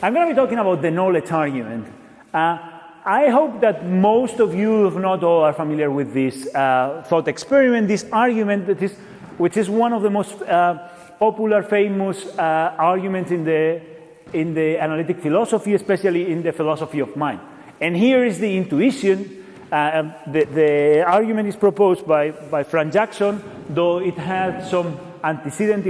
I'm going to be talking about the knowledge argument. I hope that most of you, if not all, are familiar with this thought experiment, this argument which is one of the most popular, famous arguments in the analytic philosophy, especially in the philosophy of mind. And here is the intuition. The argument is proposed by Frank Jackson, though it had some antecedent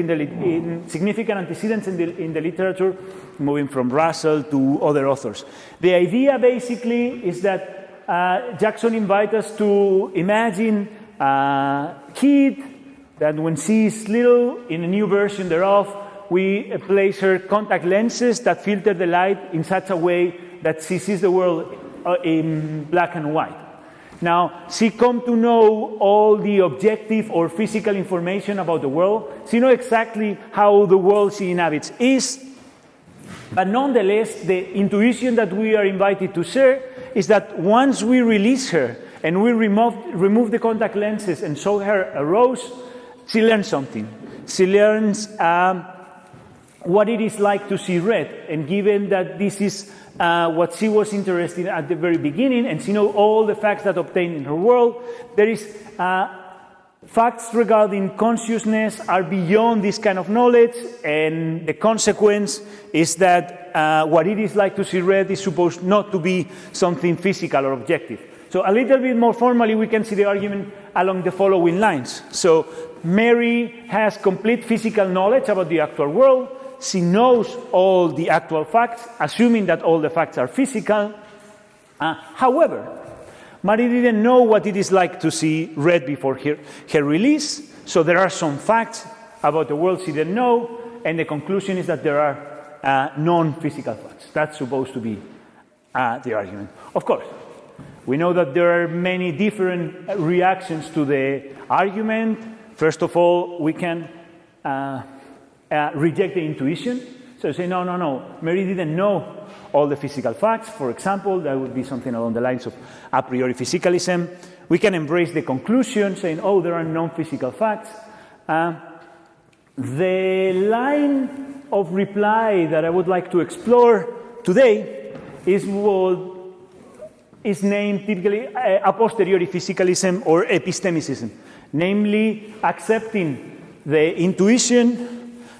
significant antecedents in the literature, moving from Russell to other authors. The idea basically is that Jackson invites us to imagine a kid that when she is little, in a new version thereof, we place her contact lenses that filter the light in such a way that she sees the world in black and white. Now, she comes to know all the objective or physical information about the world. She knows exactly how the world she inhabits is. But nonetheless, the intuition that we are invited to share is that once we release her and we remove the contact lenses and show her a rose, she learns something. She learns what it is like to see red. And given that this is what she was interested in at the very beginning, and she knows all the facts that obtain in her world, there is facts regarding consciousness are beyond this kind of knowledge, and the consequence is that what it is like to see red is supposed not to be something physical or objective. So a little bit more formally, we can see the argument along the following lines. So Mary has complete physical knowledge about the actual world. She knows all the actual facts, assuming that all the facts are physical. However, Mary didn't know what it is like to see red before her release, so there are some facts about the world she didn't know, and the conclusion is that there are non-physical facts. That's supposed to be the argument. Of course, we know that there are many different reactions to the argument. First of all, we can reject the intuition. So say, no, Mary didn't know all the physical facts. For example, that would be something along the lines of a priori physicalism. We can embrace the conclusion, saying, there are non-physical facts. The line of reply that I would like to explore today is what is named typically a posteriori physicalism or epistemicism, namely accepting the intuition,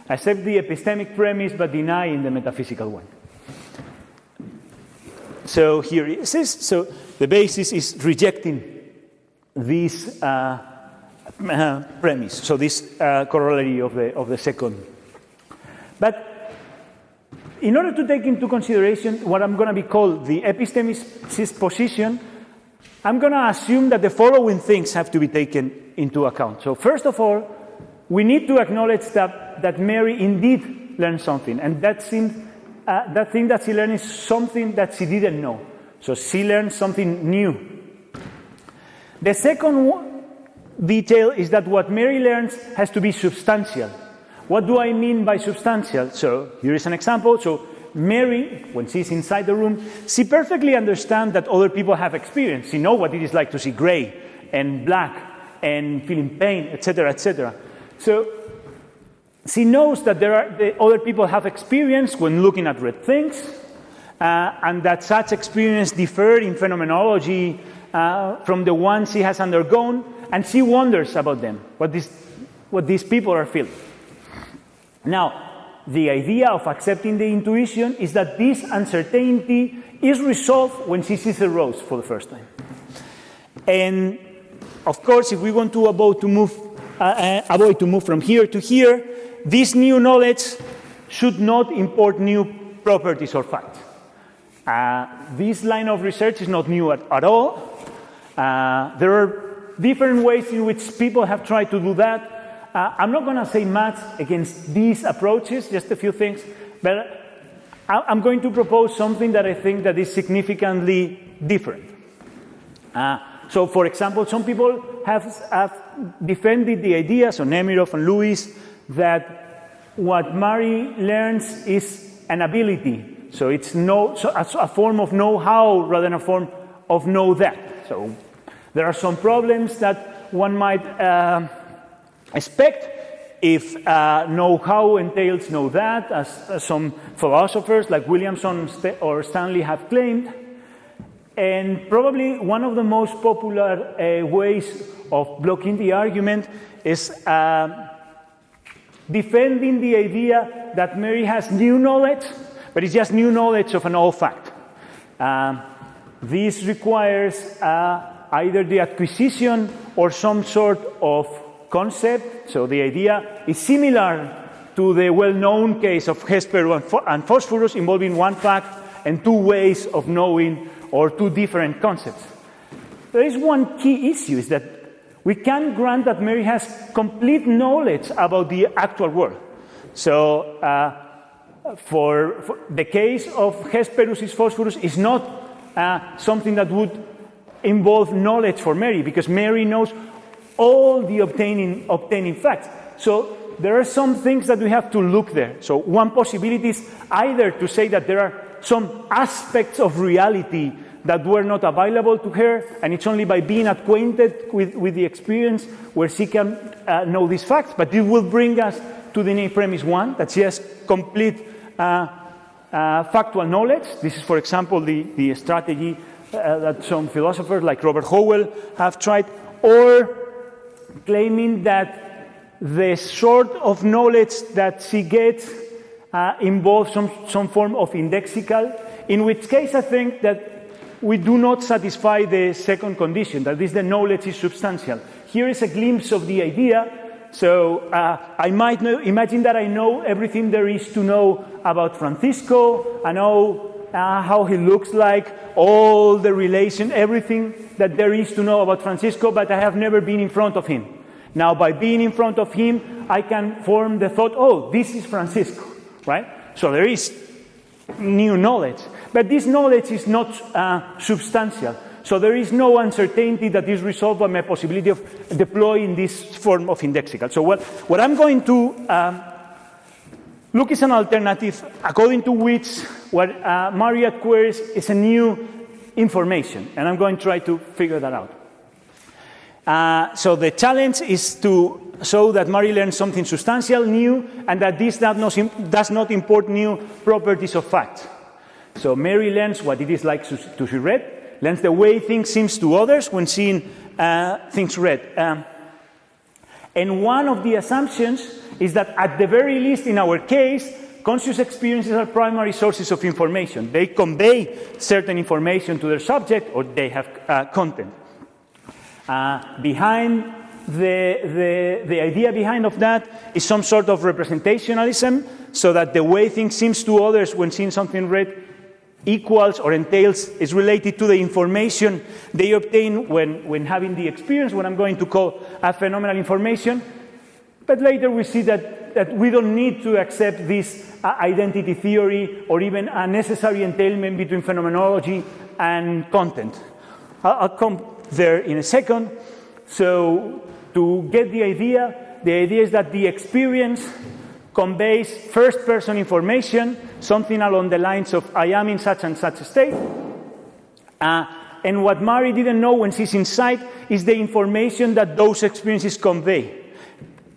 accept the epistemic premise, but denying the metaphysical one. So here it is. So the basis is rejecting this premise. So this corollary of the second. But in order to take into consideration what I'm going to be called the epistemicist position, I'm going to assume that the following things have to be taken into account. So first of all, we need to acknowledge that Mary indeed learned something, and that thing that she learned is something that she didn't know. So she learned something new. The second detail is that what Mary learns has to be substantial. What do I mean by substantial? So here is an example. So Mary, when she's inside the room, she perfectly understands that other people have experience. She knows what it is like to see gray and black and feeling pain, etc., etc. So she knows that other people have experience when looking at red things, and that such experience differ in phenomenology from the one she has undergone, and she wonders about them, what these people are feeling. Now, the idea of accepting the intuition is that this uncertainty is resolved when she sees a rose for the first time. And of course, if we want to avoid to move from here to here, this new knowledge should not import new properties or facts. This line of research is not new at all. There are different ways in which people have tried to do that. I'm not going to say much against these approaches, just a few things, but I'm going to propose something that I think that is significantly different. So, for example, some people have defended the idea, so Nemirov and Lewis, that what Mary learns is an ability. So it's a form of know-how rather than a form of know-that. So there are some problems that one might expect if know-how entails know that, as some philosophers like Williamson or Stanley have claimed. And probably one of the most popular ways of blocking the argument is defending the idea that Mary has new knowledge, but it's just new knowledge of an old fact. This requires either the acquisition or some sort of concept. So the idea is similar to the well-known case of Hesper and Phosphorus, involving one fact and two ways of knowing, or two different concepts. There is one key issue, is that we can't grant that Mary has complete knowledge about the actual world. So for the case of Hesperus Phosphorus is not something that would involve knowledge for Mary, because Mary knows all the obtaining facts. So there are some things that we have to look there. So one possibility is either to say that there are some aspects of reality that were not available to her, and it's only by being acquainted with the experience where she can know these facts. But it will bring us to the premise one, that she has complete factual knowledge. This is, for example, the strategy that some philosophers like Robert Howell have tried, or claiming that the sort of knowledge that she gets involves some form of indexical, in which case I think that we do not satisfy the second condition, that is, the knowledge is substantial. Here is a glimpse of the idea. So I might imagine that I know everything there is to know about Francisco. I know how he looks like, all the relation, everything that there is to know about Francisco, but I have never been in front of him. Now, by being in front of him, I can form the thought, oh, this is Francisco, right? So there is new knowledge. But this knowledge is not substantial. So there is no uncertainty that is resolved by my possibility of deploying this form of indexical. So what I'm going to look is an alternative according to which what Marriott queries is a new information. And I'm going to try to figure that out. So the challenge is to show that Mary learns something substantial, new, and that this does not import new properties of fact. So Mary learns what it is like to see red, learns the way things seem to others when seeing things red. And one of the assumptions is that at the very least in our case, conscious experiences are primary sources of information. They convey certain information to their subject, or they have content. Behind the idea behind of that is some sort of representationalism, so that the way things seem to others when seeing something red equals or entails is related to the information they obtain when having the experience, what I'm going to call a phenomenal information. But later we see that we don't need to accept this identity theory or even a necessary entailment between phenomenology and content. I'll come there in a second. So to get the idea is that the experience conveys first-person information, something along the lines of I am in such and such a state. And what Mary didn't know when she's inside is the information that those experiences convey,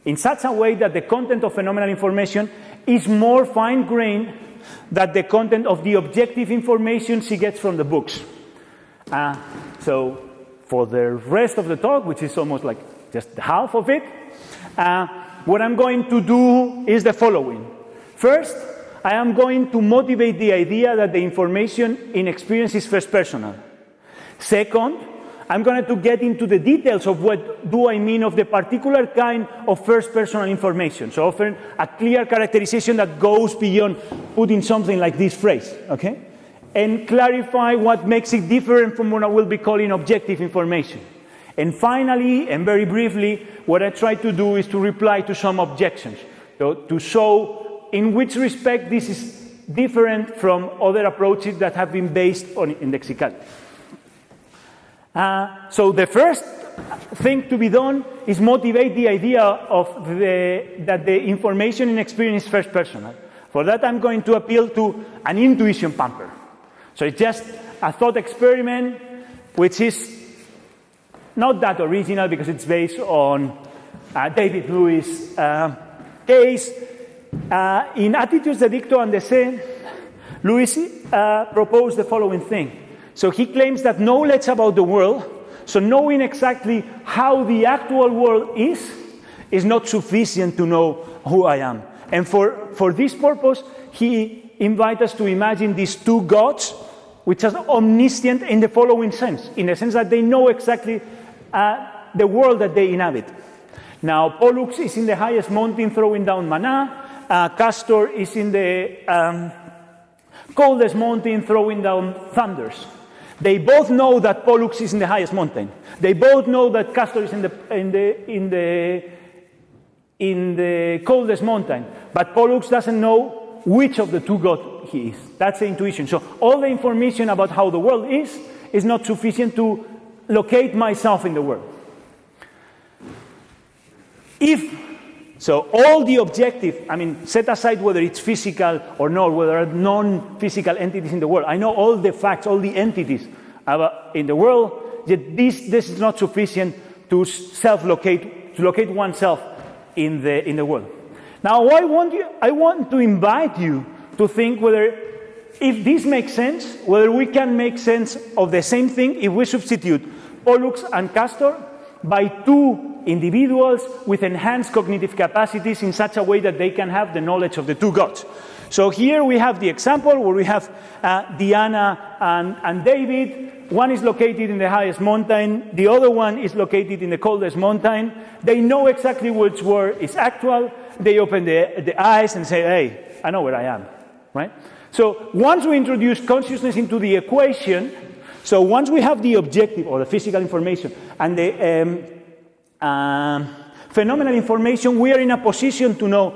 in such a way that the content of phenomenal information is more fine-grained than the content of the objective information she gets from the books. So for the rest of the talk, which is almost like just half of it, what I'm going to do is the following. First, I am going to motivate the idea that the information in experience is first-personal. Second, I'm going to get into the details of what do I mean of the particular kind of first-personal information. So often a clear characterization that goes beyond putting something like this phrase, okay? And clarify what makes it different from what I will be calling objective information. And finally, and very briefly, what I try to do is to reply to some objections, to show in which respect this is different from other approaches that have been based on indexicality. So the first thing to be done is motivate the idea of that the information in experience is first-personal. For that, I'm going to appeal to an intuition pamper. So it's just a thought experiment, which is not that original because it's based on David Lewis' case, in Attitudes de Dicto and D'Essai, Lewis proposed the following thing. So he claims that knowledge about the world, so knowing exactly how the actual world is not sufficient to know who I am. And for this purpose, he invites us to imagine these two gods, which are omniscient in the following sense, in the sense that they know exactly the world that they inhabit. Now, Pollux is in the highest mountain throwing down manna. Castor is in the coldest mountain throwing down thunders. They both know that Pollux is in the highest mountain. They both know that Castor is in the coldest mountain. But Pollux doesn't know which of the two gods he is. That's the intuition. So all the information about how the world is not sufficient to locate myself in the world. So all the objective, set aside whether it's physical or not, whether there are non-physical entities in the world. I know all the facts, all the entities in the world, yet this is not sufficient to self-locate, to locate oneself in the world. Now, I want to invite you to think whether, if this makes sense, whether we can make sense of the same thing if we substitute Pollux and Castor by two individuals with enhanced cognitive capacities in such a way that they can have the knowledge of the two gods. So here we have the example where we have Diana and David. One is located in the highest mountain. The other one is located in the coldest mountain. They know exactly which word is actual. They open the eyes and say, hey, I know where I am, right? So once we introduce consciousness into the equation, so once we have the objective or the physical information and the phenomenal information, we are in a position to know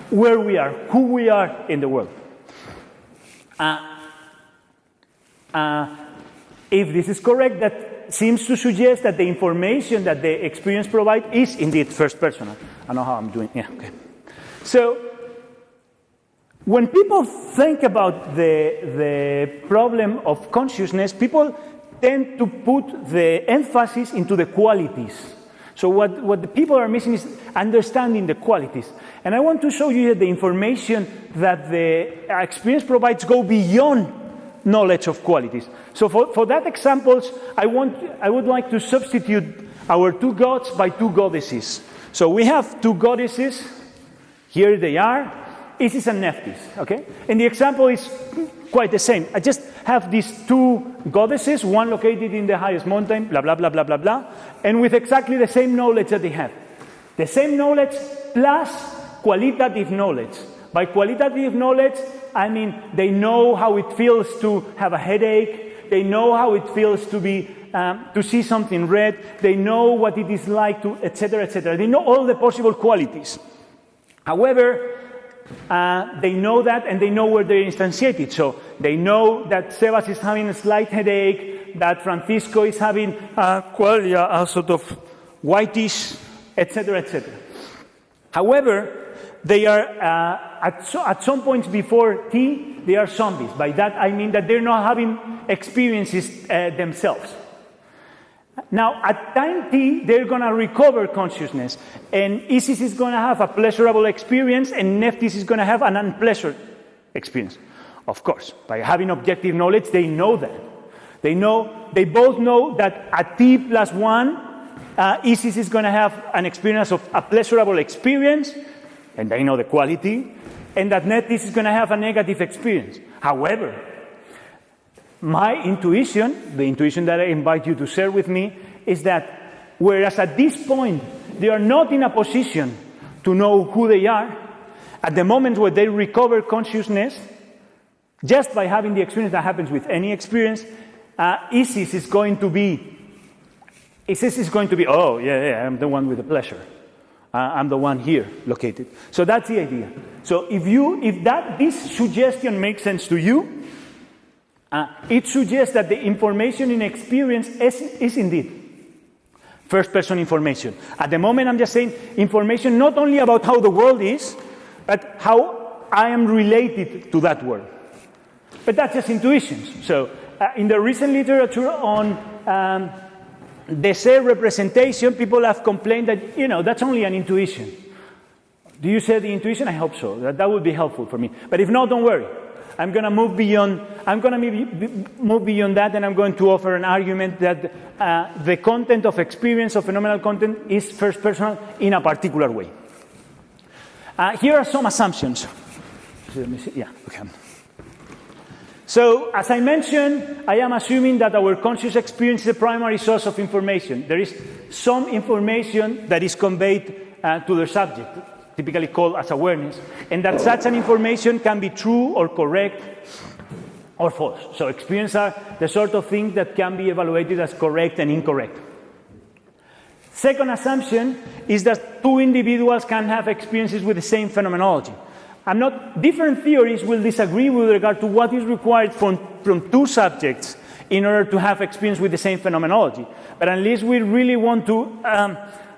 where we are, who we are in the world. If this is correct, that seems to suggest that the information that the experience provides is indeed first personal. I know how I'm doing. Yeah, okay. So when people think about the problem of consciousness, people tend to put the emphasis into the qualities. So what the people are missing is understanding the qualities. And I want to show you that the information that the experience provides go beyond knowledge of qualities. So for that examples, I would like to substitute our two gods by two goddesses. So we have two goddesses. Here they are, Isis and Nephthys. Okay, and the example is quite the same. I just have these two goddesses, one located in the highest mountain, blah, blah, blah, blah, blah, blah, and with exactly the same knowledge that they have. The same knowledge plus qualitative knowledge. By qualitative knowledge, I mean they know how it feels to have a headache, they know how it feels to be to see something red, they know what it is like to, etc., etc. They know all the possible qualities. However, they know that and they know where they're instantiated. So they know that Sebas is having a slight headache, that Francisco is having a sort of whitish, etc., etc. However, they are at some points before T, they are zombies. By that I mean that they're not having experiences themselves. Now, at time T, they're going to recover consciousness. And Isis is going to have a pleasurable experience, and Nephthys is going to have an unpleasant experience. Of course, by having objective knowledge, they know that. They both know that at T plus 1, Isis is going to have an experience of a pleasurable experience, and they know the quality, and that Nephthys is going to have a negative experience. However, my intuition, the intuition that I invite you to share with me, is that whereas at this point they are not in a position to know who they are, at the moment where they recover consciousness, just by having the experience that happens with any experience, Isis is going to be, oh, yeah, I'm the one with the pleasure. I'm the one here located. So that's the idea. So if this suggestion makes sense to you, it suggests that the information in experience is indeed first-person information. At the moment, I'm just saying information not only about how the world is, but how I am related to that world. But that's just intuitions. So in the recent literature on D'Essai representation, people have complained that, that's only an intuition. Do you say the intuition? I hope so. That would be helpful for me. But if not, don't worry. I'm going to move beyond. I'm going to move beyond that, and I'm going to offer an argument that the content of experience of phenomenal content is first personal in a particular way. Here are some assumptions. Let me see. Yeah. Okay. So, as I mentioned, I am assuming that our conscious experience is the primary source of information. There is some information that is conveyed to the subject, typically called as awareness, and that such an information can be true or correct or false. So experiences are the sort of thing that can be evaluated as correct and incorrect. Second assumption is that two individuals can have experiences with the same phenomenology. Different theories will disagree with regard to what is required from two subjects in order to have experience with the same phenomenology. But unless we really want to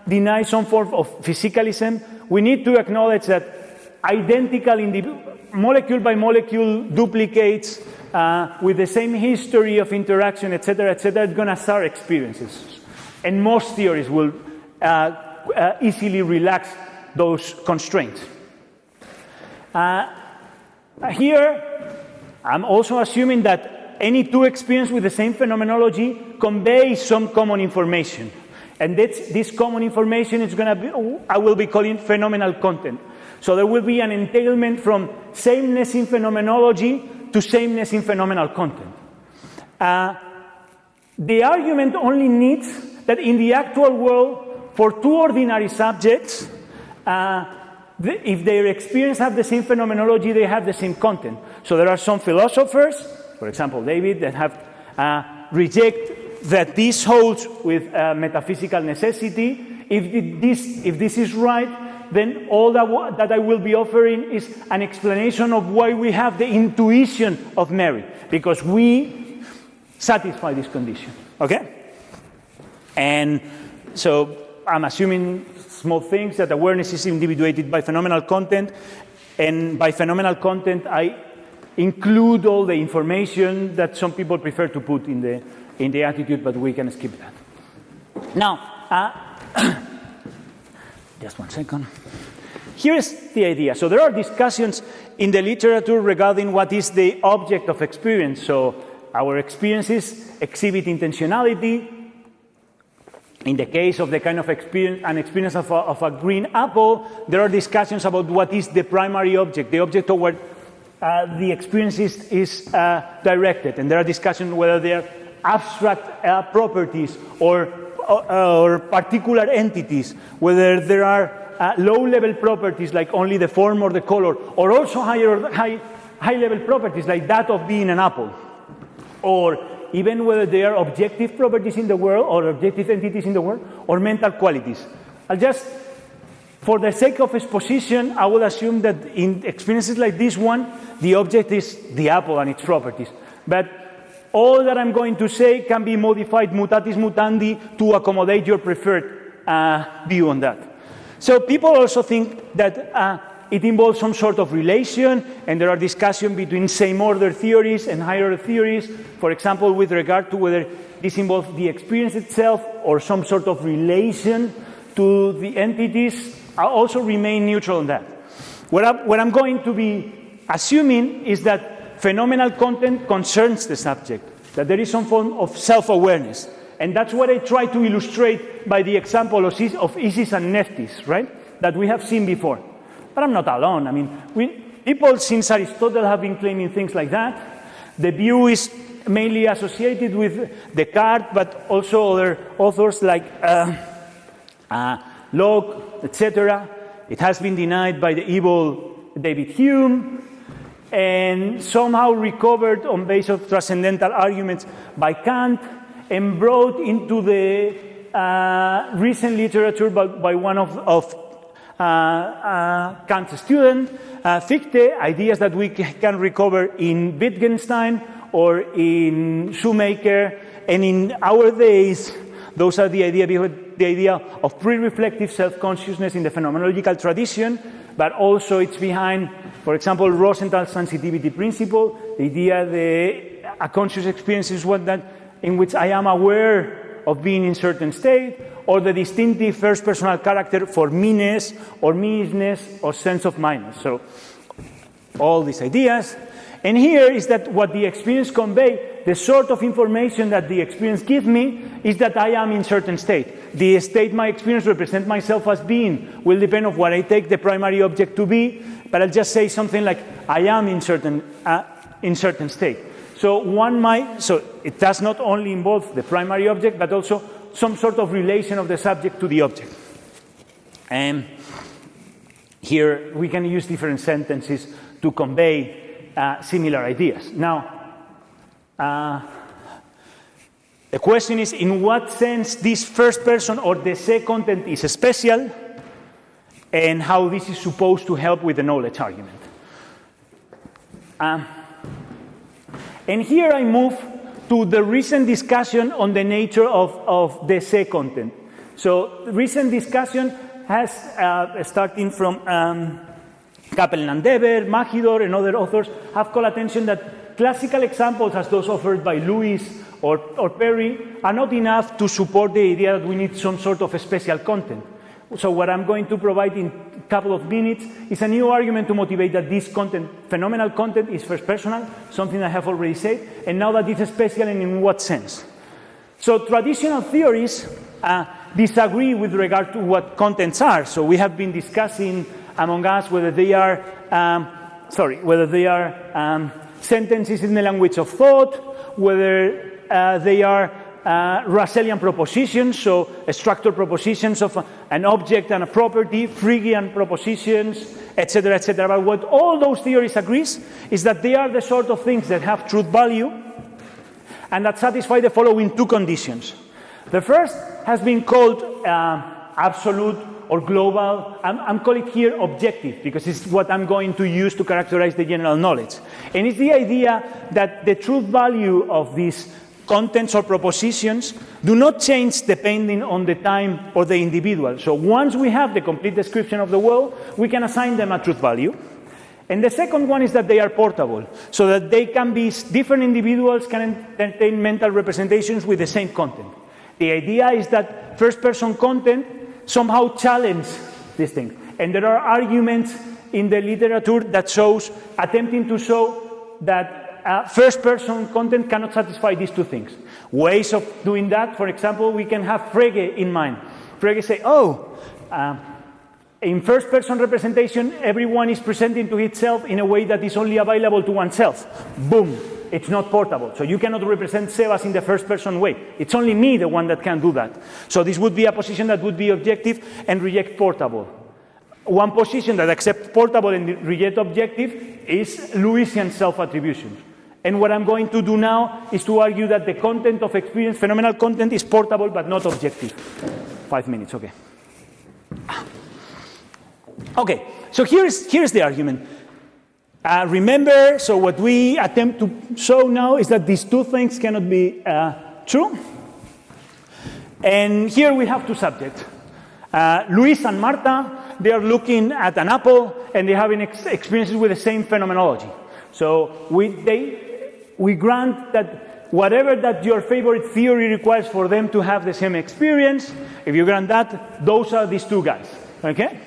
deny some form of physicalism, we need to acknowledge that identical molecule by molecule duplicates with the same history of interaction, etc., are going to start experiences. And most theories will easily relax those constraints. Here, I'm also assuming that any two experiences with the same phenomenology convey some common information. And this common information is going to be, I will be calling phenomenal content. So there will be an entailment from sameness in phenomenology to sameness in phenomenal content. The argument only needs that in the actual world, for two ordinary subjects, if their experience have the same phenomenology, they have the same content. So there are some philosophers, for example, David, that have reject that this holds with metaphysical necessity. If this is right, then all that I will be offering is an explanation of why we have the intuition of merit, because we satisfy this condition. Okay? And so I'm assuming small things, that awareness is individuated by phenomenal content, and by phenomenal content I include all the information that some people prefer to put in the attitude, but we can skip that. Now, just one second. Here's the idea. So there are discussions in the literature regarding what is the object of experience. So our experiences exhibit intentionality. In the case of the kind of experience of a green apple, there are discussions about what is the primary object, the object toward the experience is directed. And there are discussions whether they are abstract properties or particular entities, whether there are low-level properties like only the form or the color, or also high-level properties like that of being an apple, or even whether they are objective properties in the world or objective entities in the world, or mental qualities. I'll just, for the sake of exposition, I will assume that in experiences like this one, the object is the apple and its properties. But all that I'm going to say can be modified mutatis mutandi to accommodate your preferred view on that. So people also think that it involves some sort of relation, and there are discussions between same-order theories and higher-order theories, for example, with regard to whether this involves the experience itself or some sort of relation to the entities. I also remain neutral on that. What I'm going to be assuming is that phenomenal content concerns the subject, that there is some form of self-awareness. And that's what I try to illustrate by the example of Isis and Nephthys, right, that we have seen before. But I'm not alone. I mean, people since Aristotle have been claiming things like that. The view is mainly associated with Descartes, but also other authors like Locke, etc. It has been denied by the evil David Hume, and somehow recovered on basis of transcendental arguments by Kant, and brought into the recent literature by one of Kant's student, Fichte, ideas that we can recover in Wittgenstein or in Shoemaker, and in our days, those are the idea of pre-reflective self-consciousness in the phenomenological tradition, but also it's behind, for example, Rosenthal's sensitivity principle, the idea that a conscious experience is one that in which I am aware of being in certain state, or the distinctive first personal character for me-ness or me-isness or sense of mine. So all these ideas. And here is that what the experience conveys, the sort of information that the experience gives me is that I am in certain state. The state my experience represents myself as being will depend on what I take the primary object to be, but I'll just say something like I am in certain state. So so it does not only involve the primary object, but also some sort of relation of the subject to the object. And here we can use different sentences to convey similar ideas. Now, the question is, in what sense this first person or the se content is special, and how this is supposed to help with the knowledge argument. And here I move to the recent discussion on the nature of the se content. So the recent discussion has, starting from Kaplan and Dever, Magidor, and other authors, have called attention that classical examples, as those offered by Lewis or Perry, are not enough to support the idea that we need some sort of a special content. So what I'm going to provide in a couple of minutes is a new argument to motivate that this content, phenomenal content, is first personal, something I have already said, and now that it's special, and in what sense. So traditional theories disagree with regard to what contents are. So we have been discussing among us whether they are, sentences in the language of thought, whether they are Russellian propositions, so structured propositions of an object and a property, Phrygian propositions, etc., etc. But what all those theories agree is that they are the sort of things that have truth value and that satisfy the following two conditions. The first has been called absolute or global. I'm calling it here objective because it's what I'm going to use to characterize the general knowledge. And it's the idea that the truth value of these contents or propositions do not change depending on the time or the individual. So once we have the complete description of the world, we can assign them a truth value. And the second one is that they are portable, so that they can be, different individuals can entertain mental representations with the same content. The idea is that first-person content somehow challenge this thing. And there are arguments in the literature that attempting to show that first-person content cannot satisfy these two things. Ways of doing that, for example, we can have Frege in mind. Frege say, in first-person representation, everyone is presenting to itself in a way that is only available to oneself. Boom. It's not portable. So you cannot represent Sebas in the first-person way. It's only me, the one that can do that. So this would be a position that would be objective and reject portable. One position that accepts portable and reject objective is Lewisian self-attribution. And what I'm going to do now is to argue that the content of experience, phenomenal content, is portable but not objective. 5 minutes, okay. Okay, so here's the argument. Remember, so what we attempt to show now is that these two things cannot be true. And here we have two subjects. Luis and Marta, they are looking at an apple and they're having experiences with the same phenomenology. So we grant that whatever that your favorite theory requires for them to have the same experience, if you grant that, those are these two guys, okay?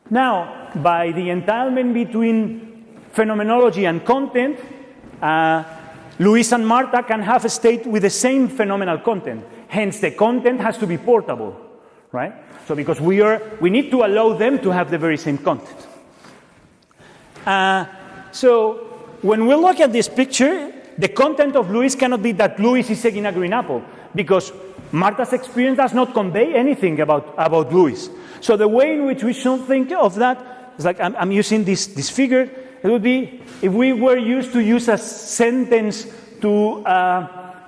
Now, by the entanglement between phenomenology and content, Luis and Marta can have a state with the same phenomenal content. Hence, the content has to be portable, right? So because we need to allow them to have the very same content. So when we look at this picture, the content of Luis cannot be that Luis is taking a green apple, because Marta's experience does not convey anything about Luis. So the way in which we should think of that is like, I'm using this figure. It would be if we were used to use a sentence to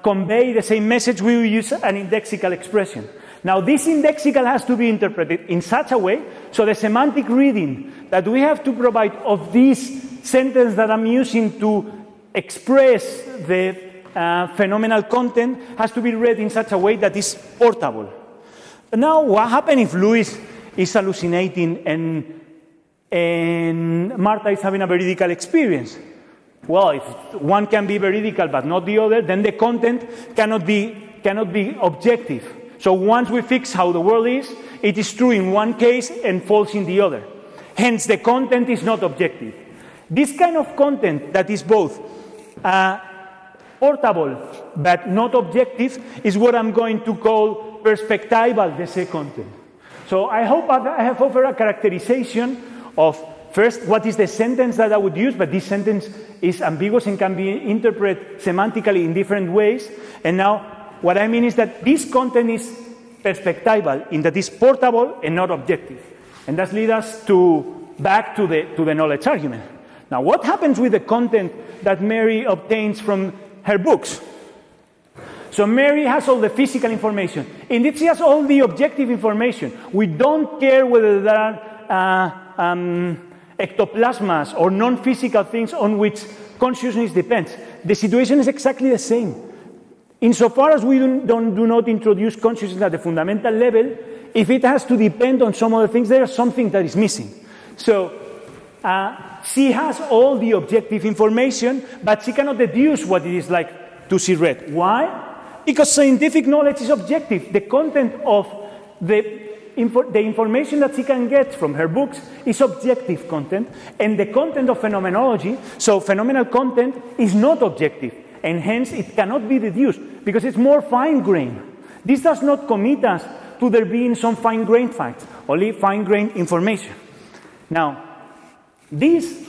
convey the same message, we would use an indexical expression. Now, this indexical has to be interpreted in such a way, so the semantic reading that we have to provide of this sentence that I'm using to express the phenomenal content has to be read in such a way that is portable. But now, what happens if Luis is hallucinating and Marta is having a veridical experience? Well, if one can be veridical but not the other, then the content cannot be objective. So once we fix how the world is, it is true in one case and false in the other. Hence, the content is not objective. This kind of content that is both portable but not objective is what I'm going to call perspectival desé content. So I hope I have offered a characterization of, first, what is the sentence that I would use, but this sentence is ambiguous and can be interpreted semantically in different ways. And now, what I mean is that this content is perspectival, in that it's portable and not objective. And that leads us back to the knowledge argument. Now, what happens with the content that Mary obtains from her books? So Mary has all the physical information. Indeed, she has all the objective information. We don't care whether there are ectoplasmas or non-physical things on which consciousness depends. The situation is exactly the same. Insofar as we do not introduce consciousness at the fundamental level, if it has to depend on some other things, there is something that is missing. So she has all the objective information, but she cannot deduce what it is like to see red. Why? Because scientific knowledge is objective. The content of the information that she can get from her books is objective content, and the content of phenomenology, so phenomenal content, is not objective, and hence it cannot be deduced, because it's more fine-grained. This does not commit us to there being some fine-grained facts, only fine-grained information. Now, this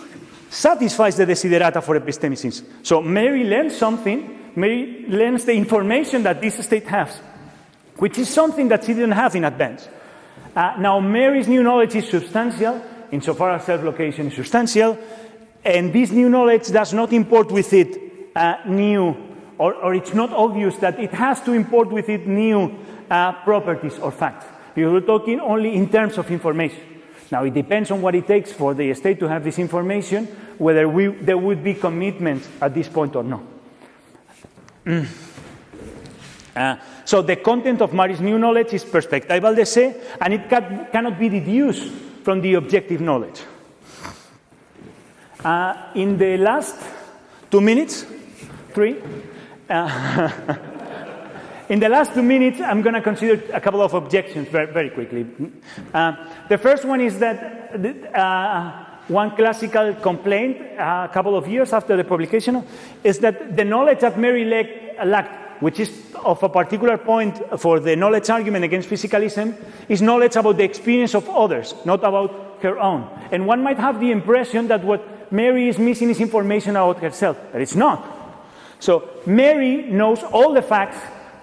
satisfies the desiderata for epistemicism. So Mary learns something. Mary learns the information that this state has, which is something that she didn't have in advance. Now, Mary's new knowledge is substantial, insofar as self-location is substantial, and this new knowledge does not import with it new, or it's not obvious that it has to import with it new properties or facts. Because we're talking only in terms of information. Now, it depends on what it takes for the state to have this information, whether there would be commitments at this point or not. So the content of Mary's new knowledge is perspectival desé, and it cannot be deduced from the objective knowledge. In the last 2 minutes, in the last 2 minutes, I'm going to consider a couple of objections very, very quickly. The first one is that one classical complaint a couple of years after the publication is that the knowledge that Mary lacked, which is of a particular point for the knowledge argument against physicalism, is knowledge about the experience of others, not about her own. And one might have the impression that what Mary is missing is information about herself, but it's not. So Mary knows all the facts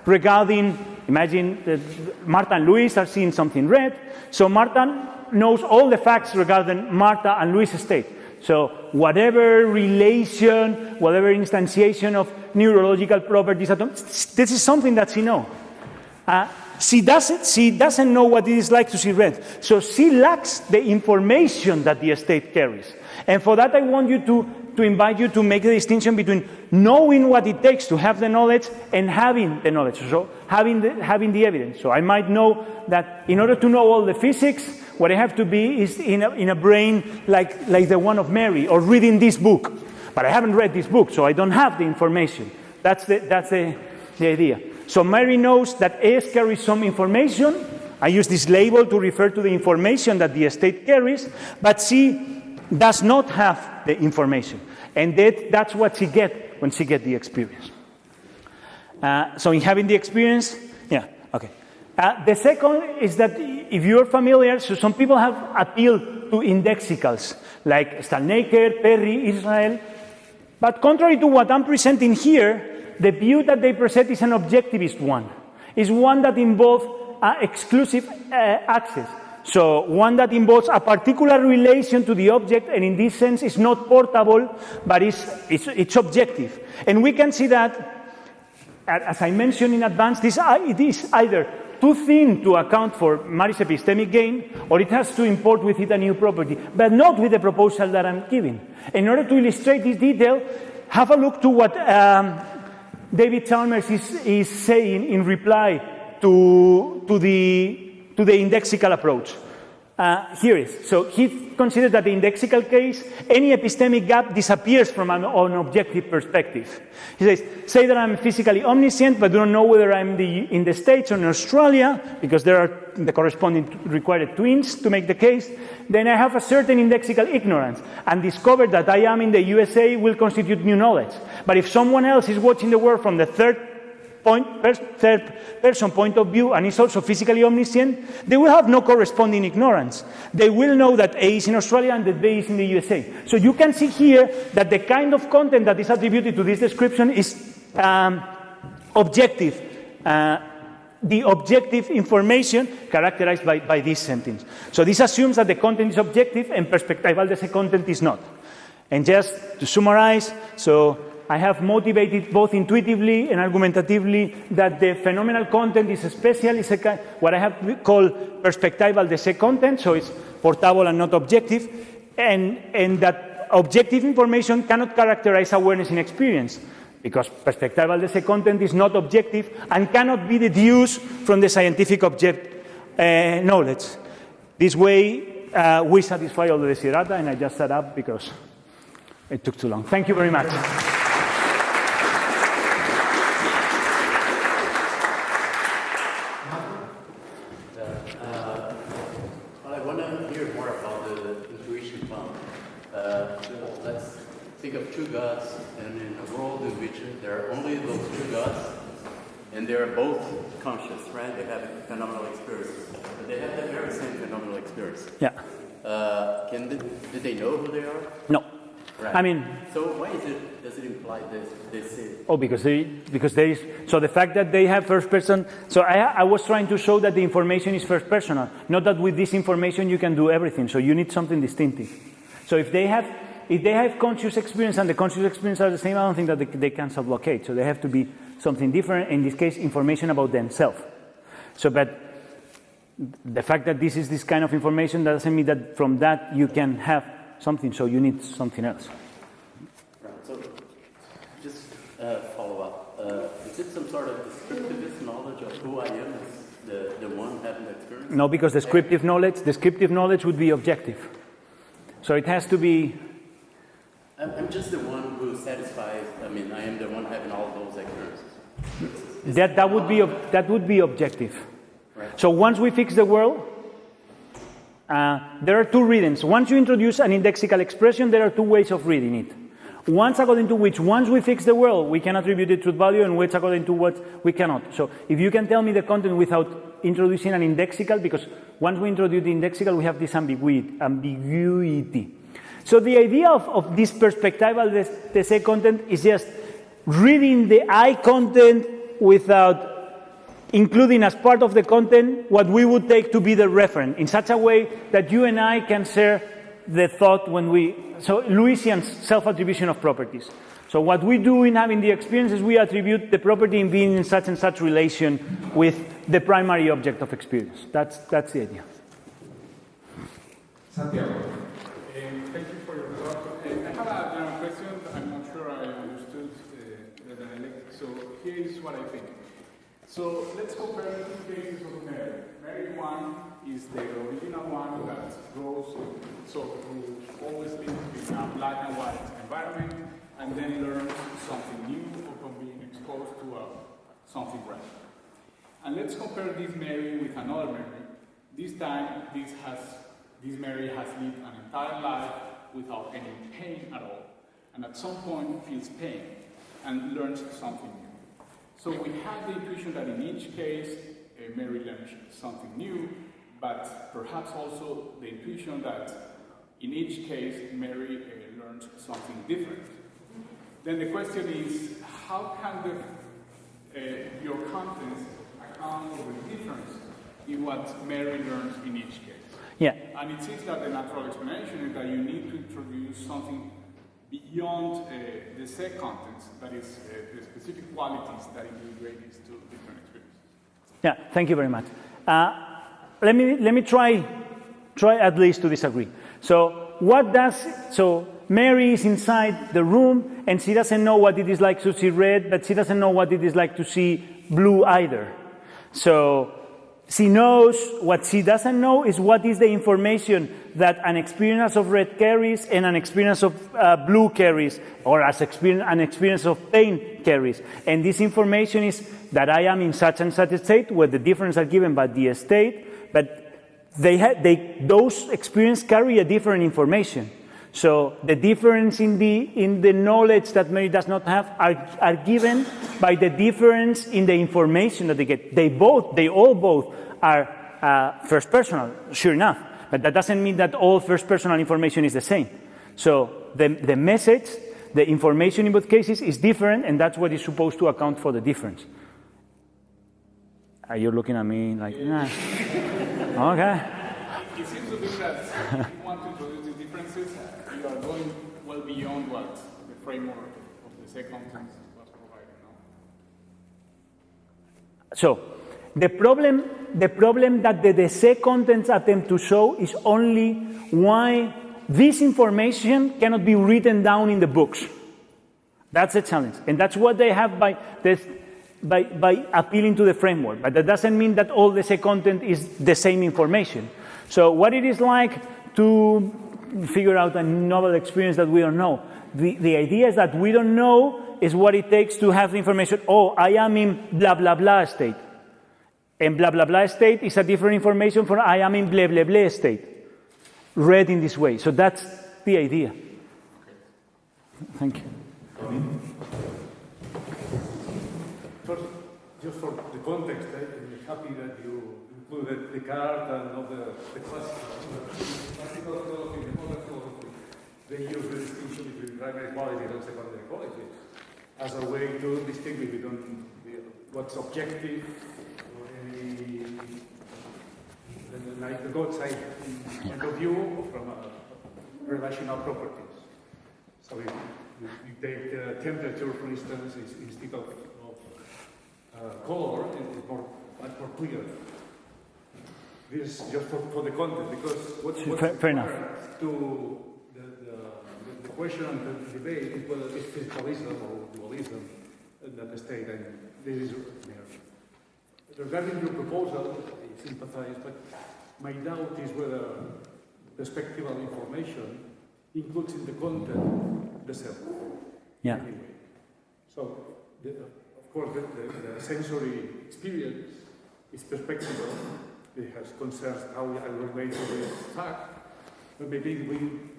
regarding, imagine that Martha and Luis are seeing something red, so Martha knows all the facts regarding Martha and Luis' state. So whatever relation, whatever instantiation of neurological properties, this is something that she knows. She doesn't know what it is like to see red. So she lacks the information that the state carries. And for that, I want you to invite you to make the distinction between knowing what it takes to have the knowledge and having the knowledge, so having the evidence. So I might know that in order to know all the physics, what I have to be is in a brain like the one of Mary, or reading this book. But I haven't read this book, so I don't have the information. That's the idea. So Mary knows that S carries some information. I use this label to refer to the information that the state carries, but she does not have the information. And that's what she gets when she gets the experience. So in having the experience, yeah, okay. The second is that if you're familiar, so some people have appealed to indexicals, like Stalnaker, Perry, Israel. But contrary to what I'm presenting here, the view that they present is an objectivist one. It's one that involves exclusive access. So one that involves a particular relation to the object, and in this sense is not portable, but it's objective. And we can see that, as I mentioned in advance, it is either too thin to account for Mary's epistemic gain, or it has to import with it a new property, but not with the proposal that I'm giving. In order to illustrate this detail, have a look to what David Chalmers is saying in reply to the indexical approach. Here is. So he considers that in the lexical case, any epistemic gap disappears from an objective perspective. He says, say that I'm physically omniscient, but do not know whether I'm in the States or in Australia, because there are the corresponding required twins to make the case. Then I have a certain indexical ignorance, and discover that I am in the USA will constitute new knowledge. But if someone else is watching the world from the third person point of view and is also physically omniscient, they will have no corresponding ignorance. They will know that A is in Australia and that B is in the USA. So you can see here that the kind of content that is attributed to this description is objective. The objective information characterized by this sentence. So this assumes that the content is objective and perspectival the content is not. And just to summarize, so I have motivated both intuitively and argumentatively that the phenomenal content is especially what I have called perspectival de se content, so it's portable and not objective, and that objective information cannot characterize awareness in experience, because perspectival de se content is not objective and cannot be deduced from the scientific knowledge. This way, we satisfy all the desiderata, and I just sat up because it took too long. Thank you very much. Two gods, and in a world in which there are only those two gods, and they are both conscious, right? They have a phenomenal experience, but they have the very same phenomenal experience. Yeah. Did they know who they are? No. Right. I mean. So why does it imply this? Oh, because there is. So the fact that they have first person. So I was trying to show that the information is first personal, not that with this information you can do everything. So you need something distinctive. So if they have conscious experience and the conscious experience are the same, I don't think that they can self-locate. So they have to be something different, in this case, information about themselves. So, but the fact that this is this kind of information doesn't mean that from that you can have something, so you need something else. Right, so just follow up. Is it some sort of descriptivist knowledge of who I am as the one having the experience? No, because descriptive knowledge would be objective. So it has to be. I'm just the one who satisfies. I mean, I am the one having all those experiences. That would be objective. Right. So once we fix the world, there are two readings. Once you introduce an indexical expression, there are two ways of reading it. Once according to which, once we fix the world, we can attribute it truth value, and which according to what we cannot. So if you can tell me the content without introducing an indexical, because once we introduce the indexical, we have this ambiguity. So the idea of this perspectival de se content is just reading the I content without including as part of the content what we would take to be the referent, in such a way that you and I can share the thought when we. So Lewisian's self-attribution of properties. So what we do in having the experience is we attribute the property in being in such and such relation with the primary object of experience. That's the idea. Santiago. Thank you for your talk. I have a general question. I'm not sure I understood the dialectic. So here is what I think. So let's compare two cases of Mary. Mary 1 is the original one that grows, so who always lives in a black and white environment, and then learns something new upon being exposed to something red. And let's compare this Mary with another Mary. This time, this Mary has lived an entire life without any pain at all, and at some point feels pain and learns something new. So we have the intuition that in each case, Mary learns something new, but perhaps also the intuition that in each case, Mary learns something different. Then the question is, how can your contents account for the difference in what Mary learns in each case? Yeah. And it seems that the natural explanation is that you need to introduce something beyond the set contents, that is, the specific qualities that integrate these two different experiences. Yeah, thank you very much. Let me try at least to disagree. So Mary is inside the room, and she doesn't know what it is like to see red, but she doesn't know what it is like to see blue either. So she knows. What she doesn't know is what is the information that an experience of red carries and an experience of blue carries, or an experience of pain carries. And this information is that I am in such and such a state, where the differences are given by the state, but those experiences carry a different information. So the difference in the knowledge that Mary does not have are given by the difference in the information that they get. They all are first personal, sure enough, but that doesn't mean that all first personal information is the same. So the message, the information in both cases is different, and that's what is supposed to account for the difference. Are you looking at me like, nah? Okay. It seems to be that if you want to introduce these differences, you are going well beyond what the framework of the second sentence was providing. No? So the problem that the Dese contents attempt to show is only why this information cannot be written down in the books. That's a challenge, and that's what they have by appealing to the framework. But that doesn't mean that all Dese content is the same information. So what it is like to figure out a novel experience that we don't know. The idea is that we don't know is what it takes to have the information. Oh, I am in blah, blah, blah state. And blah, blah, blah state is a different information from I am in blah, blah, blah state. Read in this way. So that's the idea. Thank you. First, just for the context, I'm happy that you included Descartes and all the classical philosophy, the modern philosophy. They use the distinction between primary qualities and secondary qualities as a way to distinguish between what's objective, or any, like the God-side point of view from relational properties. So you take temperature, for instance, instead of color, it's much more clear. This is just for the content, because what's fair enough. To the question and the debate is whether it's physicalism or dualism that the state, and this is regarding your proposal, I sympathize, but my doubt is whether perspectival information includes in the content the self. Yeah. Anyway. So, of course, the sensory experience is perspectival. It has concerns how I relate to this fact. But maybe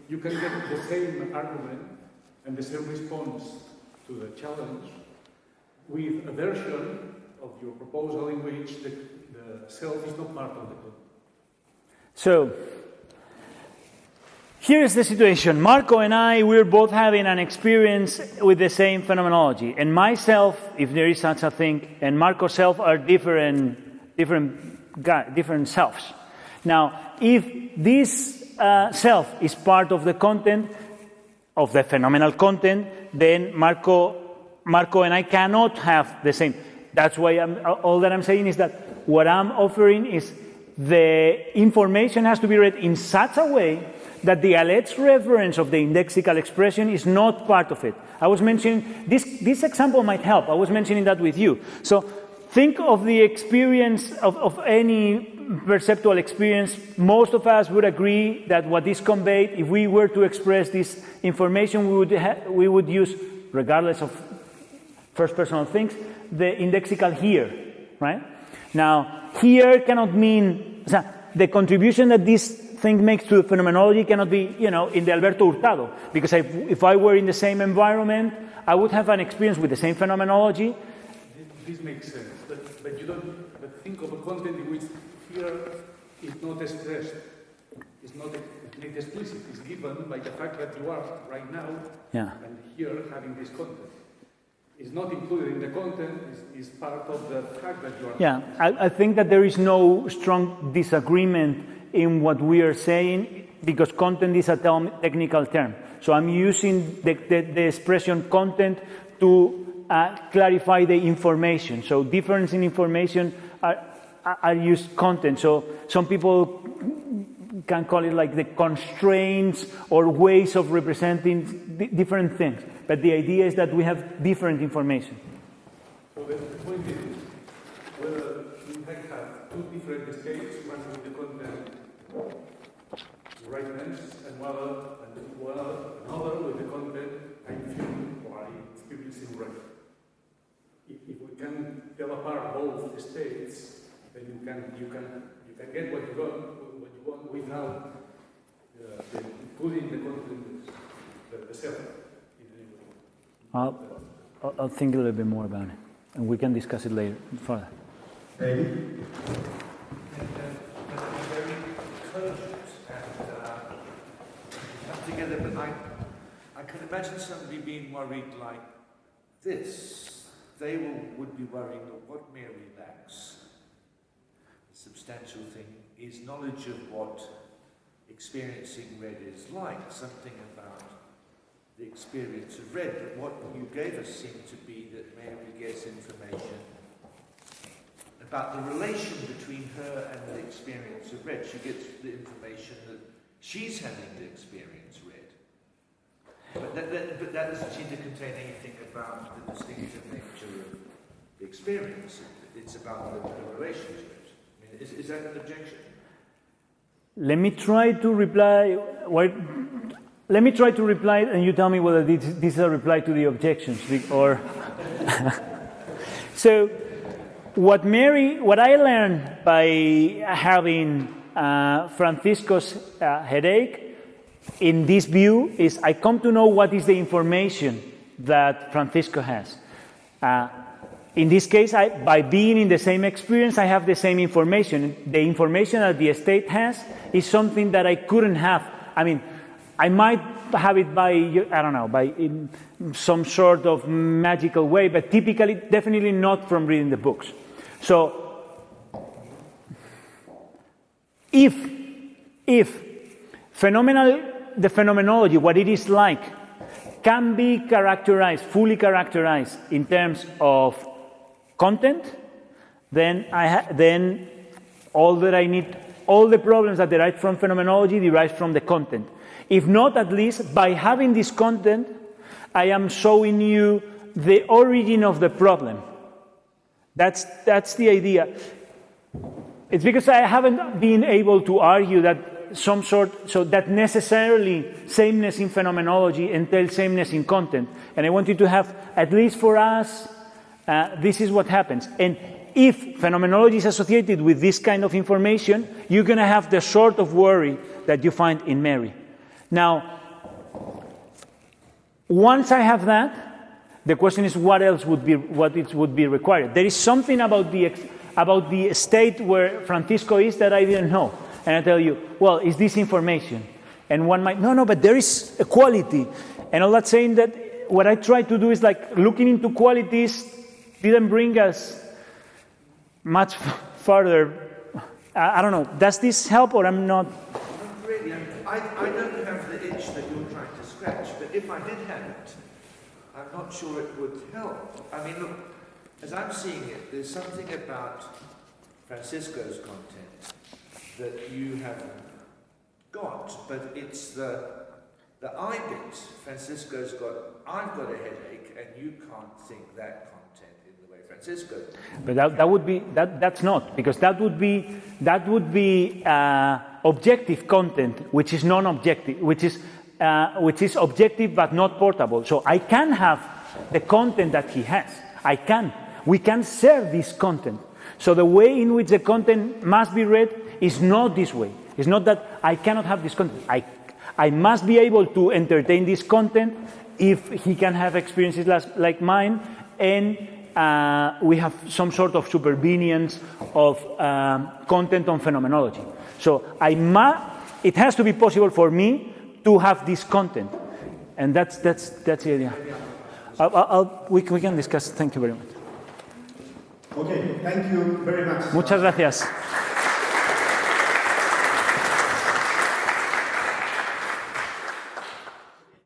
you can get the same argument and the same response to the challenge with a version of your proposal in which the self is not part of the content. So, here's the situation. Marco and I, we're both having an experience with the same phenomenology. And myself, if there is such a thing, and Marco's self are different selves. Now, if this self is part of the content, of the phenomenal content, then Marco and I cannot have the same. That's why all that I'm saying is that what I'm offering is the information has to be read in such a way that the alleged reference of the indexical expression is not part of it. I was mentioning, this example might help. I was mentioning that with you. So think of the experience of any perceptual experience. Most of us would agree that what is conveyed, if we were to express this information, we would use, regardless of first personal things, the indexical here, right? Now, here cannot mean, the contribution that this thing makes to the phenomenology cannot be, in the Alberto Hurtado, because if I were in the same environment, I would have an experience with the same phenomenology. This makes sense, but you don't. But think of a content in which here is not expressed, it's not made explicit. It's given by the fact that you are right now, and here having this content. It's not included in the content. Is part of the fact that you are. Yeah, I think that there is no strong disagreement in what we are saying, because content is a technical term. So I'm using the expression content to clarify the information. So difference in information are used content. So some people can call it like the constraints or ways of representing different things. But the idea is that we have different information. So the point is whether you have two different states, one with the content rightness and another with the content I'm feeling or I'm experiencing right. If we can tell apart both states, then you can get what you want without putting the content the self in any way. I'll think a little bit more about it, and we can discuss it later further. Maybe. Very cogent and come together, but I can imagine somebody being worried like this. They would be worrying that what Mary lacks, the substantial thing, is knowledge of what experiencing red is like, something about the experience of red. But what you gave us seemed to be that Mary gets information about the relation between her and the experience of red. She gets the information that she's having to experience red. But that doesn't seem to contain anything about the distinctive nature of the experience. It's about the relationships. I mean, is that an objection? Let me try to reply. Let me try to reply, and you tell me whether this is a reply to the objections, or. So, what I learned by having Francisco's headache in this view is I come to know what is the information that Francisco has. In this case, by being in the same experience, I have the same information. The information that the state has is something that I couldn't have. I mean, I might have it by, I don't know, by in some sort of magical way, but typically, definitely not from reading the books. So, if the phenomenology, what it is like, can be characterized, fully characterized in terms of content, then all that I need, all the problems that derive from phenomenology derive from the content. If not, at least by having this content, I am showing you the origin of the problem. That's the idea. It's because I haven't been able to argue that so that necessarily sameness in phenomenology entails sameness in content. And I wanted to have, at least for us, this is what happens. And if phenomenology is associated with this kind of information, you're going to have the sort of worry that you find in Mary. Now, once I have that, the question is what would be required. There is something about the state where Francisco is that I didn't know. And I tell you, well, is this information? And one might, no, but there is a quality. And all that saying that what I try to do is like looking into qualities didn't bring us much further. I don't know. Does this help or I'm not? Not really. I don't have the itch that you're trying to scratch, but if I did have it, I'm not sure it would help. I mean, look, as I'm seeing it, there's something about Francisco's content that you haven't got, but it's the I bit. Francisco's got, I've got a headache, and you can't think that content in the way Francisco. But that would be that's not, because that would be objective content, which is non-objective, which is objective but not portable. So I can have the content that he has. We can share this content. So the way in which the content must be read is not this way. It's not that I cannot have this content. I must be able to entertain this content if he can have experiences like mine, and we have some sort of supervenience of content on phenomenology. So it has to be possible for me to have this content, and that's the idea. We can discuss. Thank you very much. Okay, thank you very much. Muchas gracias.